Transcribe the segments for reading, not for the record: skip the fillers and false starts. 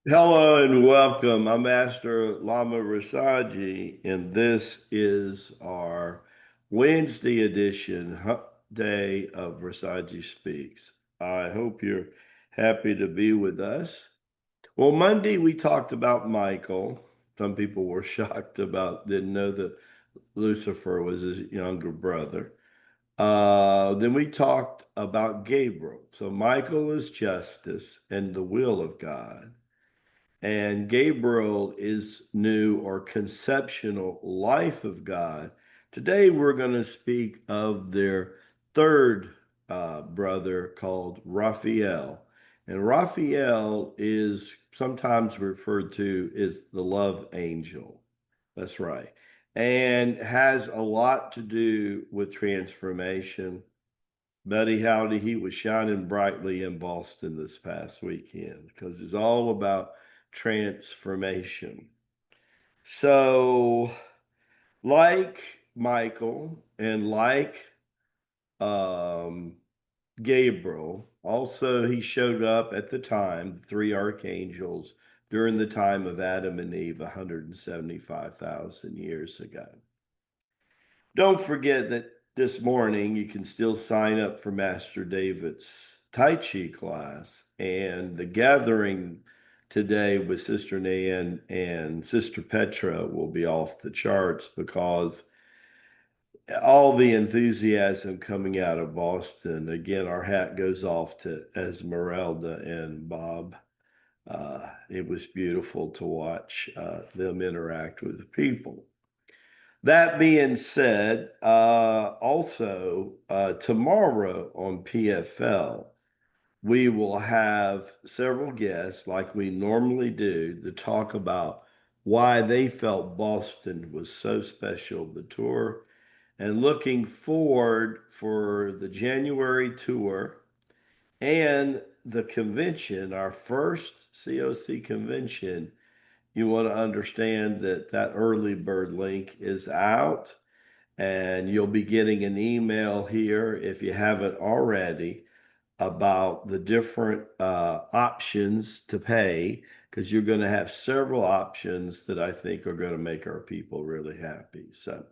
Hello and welcome. I'm Master Lama Rasaji, and this is our Wednesday edition day of Rasaji Speaks. I hope you're happy to be with us. Well, Monday we talked about Michael. Some people were shocked about, didn't know that Lucifer was his younger brother. Then we talked about Gabriel. So Michael is justice and the will of God. And Gabriel is new or conceptual life of God. Today we're going to speak of their third brother called Raphael. And Raphael is sometimes referred to as the love angel. That's right. And has a lot to do with transformation. Buddy Howdy, he was shining brightly in Boston this past weekend because it's all about transformation. So, like Michael and like um, Gabriel, also he showed up at the time, the three archangels, during the time of Adam and Eve 175,000 years ago. Don't forget that this morning you can still sign up for Master David's Tai Chi class and the gathering today with Sister Nan and Sister Petra will be off the charts because all the enthusiasm coming out of Boston. Again, our hat goes off to Esmeralda and Bob. It was beautiful to watch them interact with the people. That being said, also tomorrow on PFL, we will have several guests, like we normally do, to talk about why they felt Boston was so special, the tour, and looking forward for the January tour and the convention, our first COC convention. You want to understand that that early bird link is out and you'll be getting an email here if you haven't already about the different options to pay because you're going to have several options that I think are going to make our people really happy. So,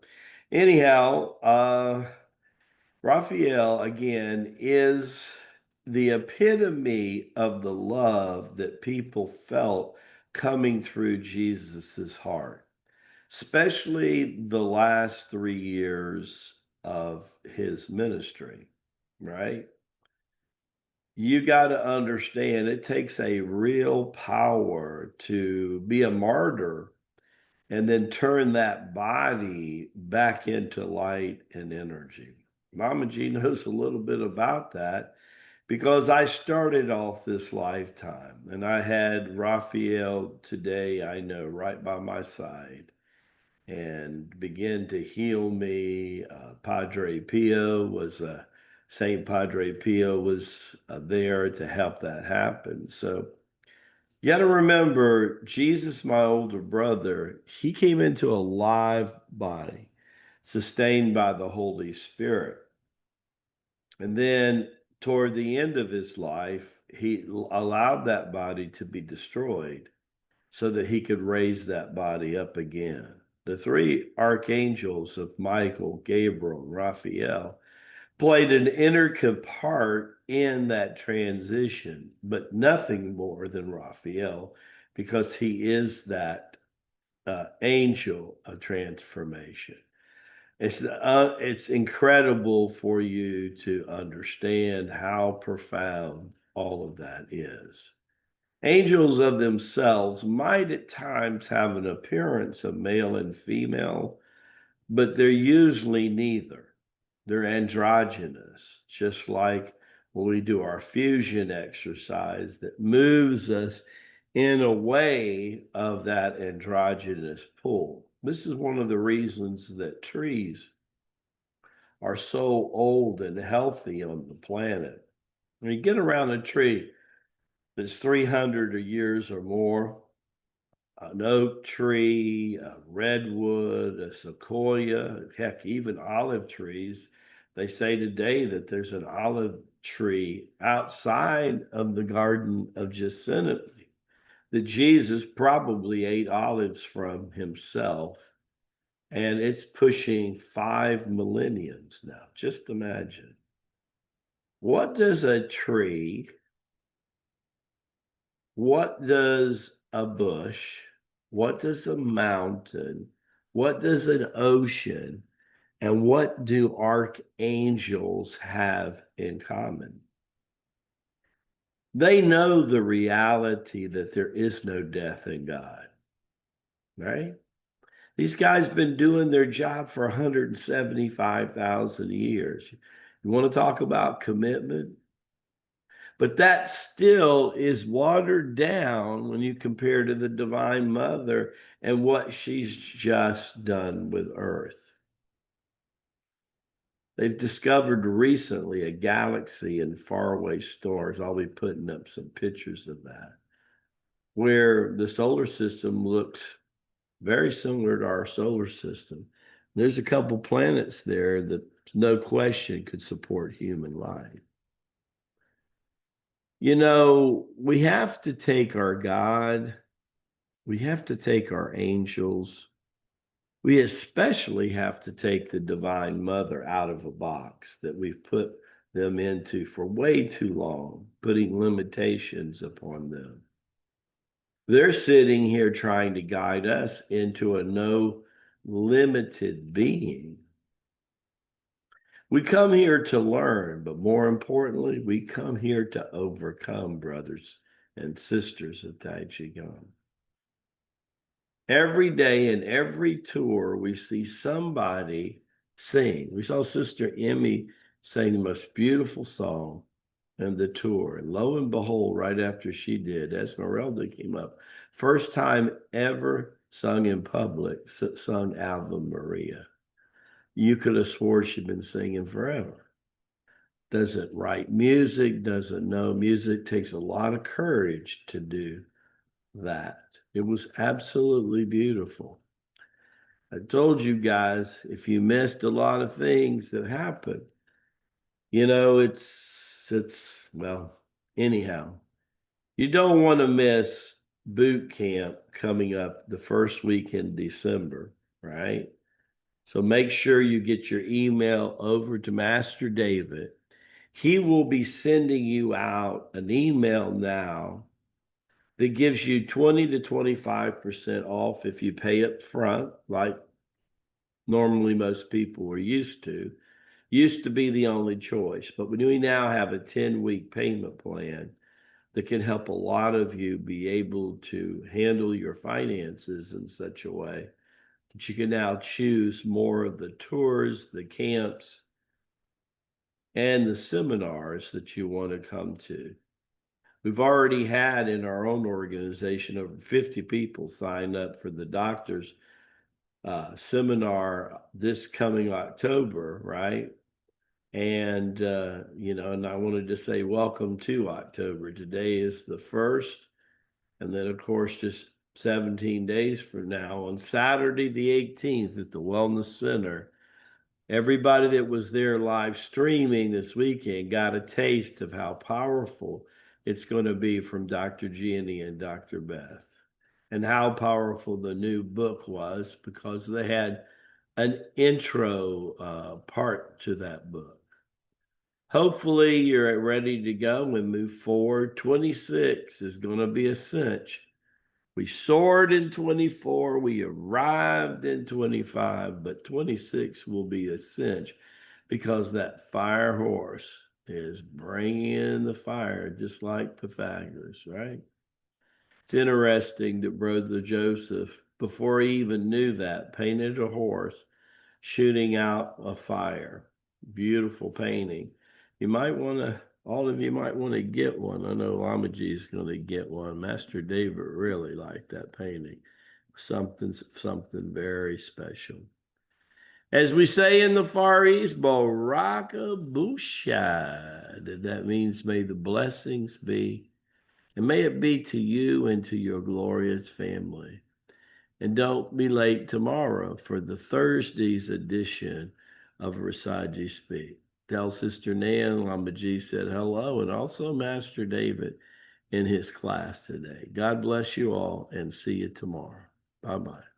anyhow, Raphael again is the epitome of the love that people felt coming through Jesus's heart, especially the last 3 years of his ministry, right? You got to understand it takes a real power to be a martyr and then turn that body back into light and energy. Mama G knows a little bit about that because I started off this lifetime and I had Raphael today, I know, right by my side and begin to heal me. Padre Pio was Saint Padre Pio was there to help that happen. So you got to remember, Jesus, my older brother, he came into a live body, sustained by the Holy Spirit. And then toward the end of his life, he allowed that body to be destroyed so that he could raise that body up again. The three archangels of Michael, Gabriel, and Raphael played an intricate part in that transition, but nothing more than Raphael because he is that angel of transformation. It's incredible for you to understand how profound all of that is. Angels of themselves might at times have an appearance of male and female, but they're usually neither. They're androgynous, just like when we do our fusion exercise that moves us in a way of that androgynous pull. This is one of the reasons that trees are so old and healthy on the planet. When you get around a tree that's 300 years or more, an oak tree, a redwood, a sequoia, heck, even olive trees. They say today that there's an olive tree outside of the Garden of Gethsemane that Jesus probably ate olives from himself, and it's pushing 5 millenniums now. Just imagine. What does a tree, what does a bush, what does a mountain, what does an ocean, and what do archangels have in common? They know the reality that there is no death in God, right? These guys been doing their job for 175,000 years. You want to talk about commitment? But that still is watered down when you compare to the Divine Mother and what she's just done with Earth. They've discovered recently a galaxy in faraway stars. I'll be putting up some pictures of that, where the solar system looks very similar to our solar system. There's a couple planets there that no question could support human life. You know, we have to take our God, we have to take our angels, we especially have to take the Divine Mother out of a box that we've put them into for way too long, putting limitations upon them. They're sitting here trying to guide us into a no limited being. We come here to learn, but more importantly, we come here to overcome, brothers and sisters of Tai Chi Chuan. Every day in every tour, we see somebody sing. We saw Sister Emmy sing the most beautiful song in the tour. And lo and behold, right after she did, Esmeralda came up. First time ever sung in public, sung Ave Maria. You could have swore she'd been singing forever. Doesn't write music, doesn't know music, takes a lot of courage to do that. It was absolutely beautiful. I told you guys, if you missed a lot of things that happened, you know, well, anyhow, you don't want to miss boot camp coming up the first week in December, right? So make sure you get your email over to Master David. He will be sending you out an email now that gives you 20 to 25% off if you pay up front, like normally most people are used to. Used to be the only choice, but we now have a 10-week payment plan that can help a lot of you be able to handle your finances in such a way that you can now choose more of the tours, the camps, and the seminars that you want to come to. We've already had in our own organization over 50 people sign up for the doctor's seminar this coming October, right? And, and I wanted to say welcome to October. Today is the 1st. And then, of course, just 17 days from now, on Saturday, the 18th at the Wellness Center, everybody that was there live streaming this weekend got a taste of how powerful it's going to be from Dr. Jeannie and Dr. Beth, and how powerful the new book was, because they had an intro part to that book. Hopefully you're ready to go and move forward. 26 is going to be a cinch. We soared in 24, we arrived in 25, but 26 will be a cinch, because that fire horse is bringing the fire, just like Pythagoras, right? It's interesting that Brother Joseph, before he even knew that, painted a horse shooting out a fire. Beautiful painting. You might want to, all of you might want to get one. I know Lamaji is going to get one. Master David really liked that painting. Something very special. As we say in the Far East, Baraka Bushad. That means may the blessings be, and may it be to you and to your glorious family. And don't be late tomorrow for the Thursday's edition of Rasaji Speak. Tell Sister Nan Lamaji said hello, and also Master David in his class today. God bless you all and see you tomorrow. Bye-bye.